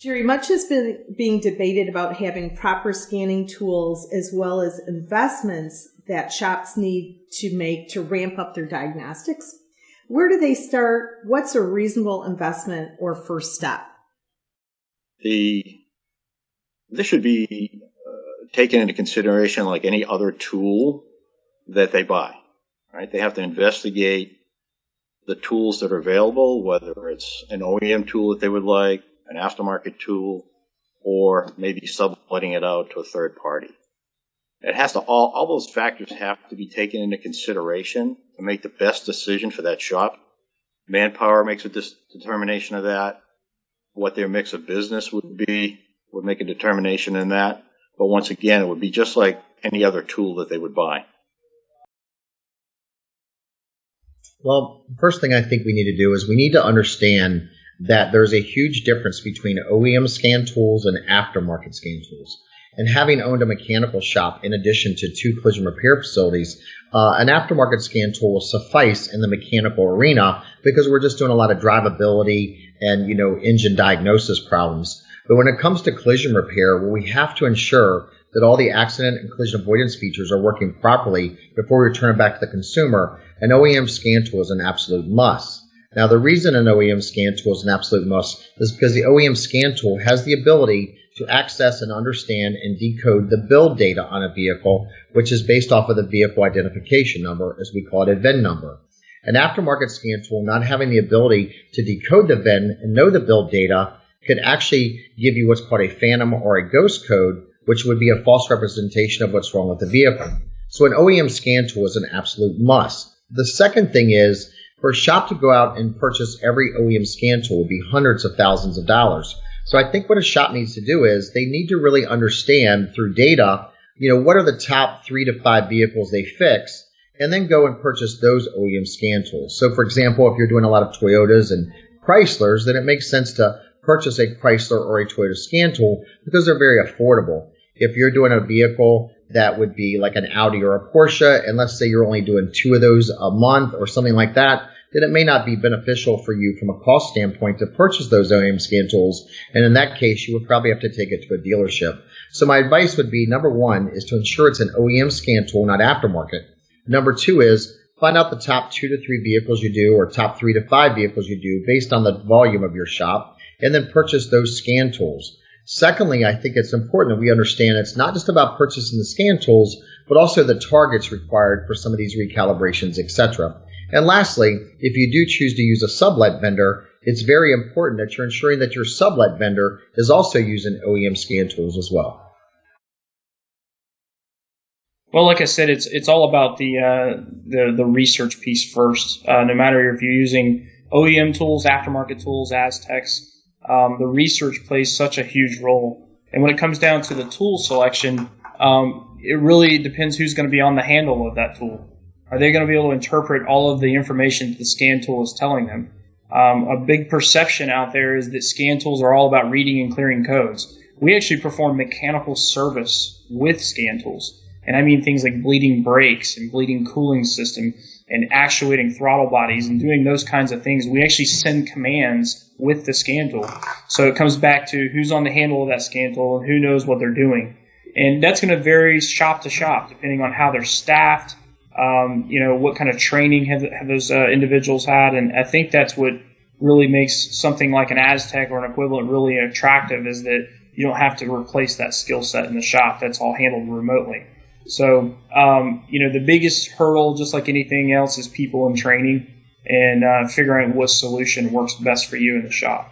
Jerry, much has been being debated about having proper scanning tools as well as investments that shops need to make to ramp up their diagnostics. Where do they start? What's a reasonable investment or first step? This should be taken into consideration like any other tool that they buy, right? They have to investigate the tools that are available, whether it's an OEM tool that they would like, an aftermarket tool, or maybe subletting it out to a third party. It has to all those factors have to be taken into consideration to make the best decision for that shop. Manpower makes a determination of that. What their mix of business would be would make a determination in that. But once again, it would be just like any other tool that they would buy. Well, the first thing I think we need to do is we need to understand that there's a huge difference between OEM scan tools and aftermarket scan tools. And having owned a mechanical shop in addition to 2 collision repair facilities, an aftermarket scan tool will suffice in the mechanical arena because we're just doing a lot of drivability and, engine diagnosis problems. But when it comes to collision repair, we have to ensure that all the accident and collision avoidance features are working properly before we return it back to the consumer. An OEM scan tool is an absolute must. Now, the reason an OEM scan tool is an absolute must is because the OEM scan tool has the ability to access and understand and decode the build data on a vehicle, which is based off of the vehicle identification number, as we call it a VIN number. An aftermarket scan tool not having the ability to decode the VIN and know the build data could actually give you what's called a phantom or a ghost code, which would be a false representation of what's wrong with the vehicle. So an OEM scan tool is an absolute must. The second thing is, for a shop to go out and purchase every OEM scan tool would be hundreds of thousands of dollars. So I think what a shop needs to do is they need to really understand through data, what are the top 3 to 5 vehicles they fix, and then go and purchase those OEM scan tools. So for example, if you're doing a lot of Toyotas and Chryslers, then it makes sense to purchase a Chrysler or a Toyota scan tool because they're very affordable. If you're doing a vehicle that would be like an Audi or a Porsche, and let's say you're only doing 2 of those a month or something like that, then it may not be beneficial for you from a cost standpoint to purchase those OEM scan tools. And in that case, you would probably have to take it to a dealership. So my advice would be, number 1 is to ensure it's an OEM scan tool, not aftermarket. Number 2 is find out the top 2 to 3 vehicles you do or top 3 to 5 vehicles you do based on the volume of your shop, and then purchase those scan tools. Secondly, I think it's important that we understand it's not just about purchasing the scan tools, but also the targets required for some of these recalibrations, etc. And lastly, if you do choose to use a sublet vendor, it's very important that you're ensuring that your sublet vendor is also using OEM scan tools as well. Well, like I said, it's all about the research piece first. No matter if you're using OEM tools, aftermarket tools, Aztecs, the research plays such a huge role. And when it comes down to the tool selection, it really depends who's going to be on the handle of that tool. Are they going to be able to interpret all of the information that the scan tool is telling them? A big perception out there is that scan tools are all about reading and clearing codes. We actually perform mechanical service with scan tools. And I mean things like bleeding brakes and bleeding cooling system and actuating throttle bodies and doing those kinds of things. We actually send commands with the scan tool. So it comes back to who's on the handle of that scan tool and who knows what they're doing. And that's going to vary shop to shop depending on how they're staffed, what kind of training have those individuals had. And I think that's what really makes something like an Aztec or an equivalent really attractive, is that you don't have to replace that skill set in the shop. That's all handled remotely. So, the biggest hurdle, just like anything else, is people and training and figuring out what solution works best for you in the shop.